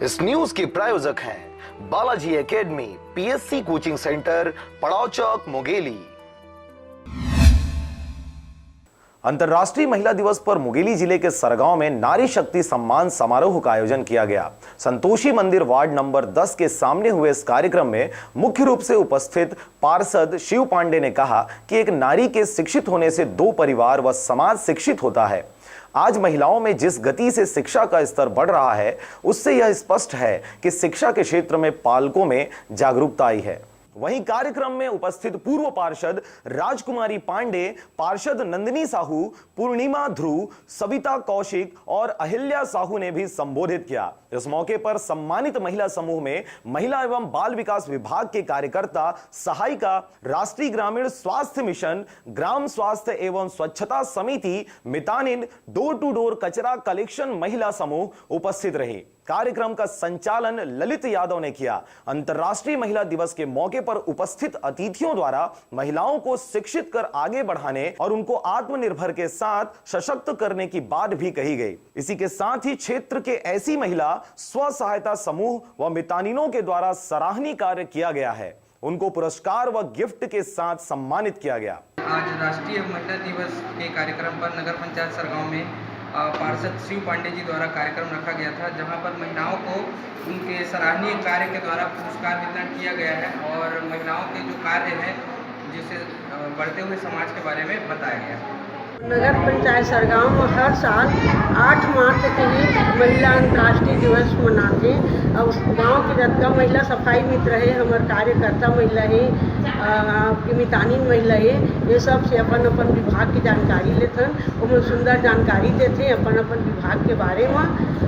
इस न्यूज के प्रायोजक हैं Balaji academy, PSC coaching centre, पड़ाव चौक, मुंगेली। अंतर्राष्ट्रीय महिला दिवस पर मुंगेली जिले के सरगांव में नारी शक्ति सम्मान समारोह का आयोजन किया गया। संतोषी मंदिर वार्ड नंबर 10 के सामने हुए इस कार्यक्रम में मुख्य रूप से उपस्थित पार्षद शिव पांडे ने कहा कि एक नारी के शिक्षित होने से दो परिवार व समाज शिक्षित होता है। आज महिलाओं में जिस गति से शिक्षा का स्तर बढ़ रहा है, उससे यह स्पष्ट है कि शिक्षा के क्षेत्र में पालकों में जागरूकता आई है। वहीं कार्यक्रम में उपस्थित पूर्व पार्षद राजकुमारी पांडे, पार्षद नंदिनी साहू, पूर्णिमा ध्रुव, सविता कौशिक और अहिल्या साहू ने भी संबोधित किया। इस मौके पर सम्मानित महिला समूह में महिला एवं बाल विकास विभाग के कार्यकर्ता, सहायिका, राष्ट्रीय ग्रामीण स्वास्थ्य मिशन, ग्राम स्वास्थ्य एवं स्वच्छता समिति, मितानिन, डोर टू डोर कचरा कलेक्शन महिला समूह उपस्थित रही। कार्यक्रम का संचालन ललित यादव ने किया। अंतर्राष्ट्रीय महिला दिवस के मौके पर उपस्थित अतिथियों द्वारा महिलाओं को शिक्षित कर आगे बढ़ाने और उनको आत्मनिर्भर के साथ सशक्त करने की बात भी कही गई। इसी के साथ ही क्षेत्र के ऐसी महिला स्व सहायता समूह व मितानिनों के द्वारा सराहनीय कार्य किया गया है। उनको पुरस्कार व गिफ्ट के साथ सम्मानित किया गया। आज राष्ट्रीय महिला दिवस के कार्यक्रम पर नगर पंचायत सरगांव में पार्षद शिव पांडे जी द्वारा कार्यक्रम रखा गया था, जहां पर महिलाओं को उनके सराहनीय कार्य के द्वारा पुरस्कार वितरण किया गया है और महिलाओं के जो कार्य हैं जिसे बढ़ते हुए समाज के बारे में बताया गया। नगर पंचायत सरगांव में हर साल 8 मार्च के ही महिला अंतर्राष्ट्रीय दिवस मनाते हैं। और उस गाँव की जितना महिला सफाई मित्र है, हमारे कार्यकर्ता महिला है, मितानिन महिला है, ये सब से अपन अपन विभाग की जानकारी लेते हैं। वो सुंदर जानकारी देते हैं अपन अपन विभाग के बारे में।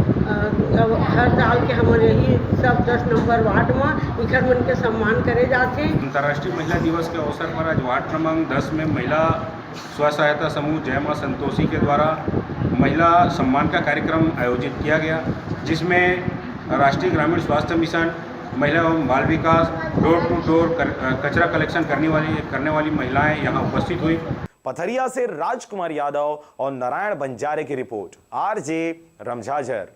हर साल के हमारे यही सब 10 नंबर वार्ड में इखर मन के सम्मान करे जाते हैं। अंतर्राष्ट्रीय महिला दिवस के अवसर पर आज वार्ड क्रमांक 10 में महिला स्व सहायता समूह जय मां संतोषी के द्वारा महिला सम्मान का कार्यक्रम आयोजित किया गया, जिसमें राष्ट्रीय ग्रामीण स्वास्थ्य मिशन, महिला एवं बाल विकास, डोर टू डोर कचरा कलेक्शन करने वाली महिलाएं यहां उपस्थित हुई। पथरिया से राजकुमार यादव और नारायण बंजारे की रिपोर्ट, आरजे रमझाझर।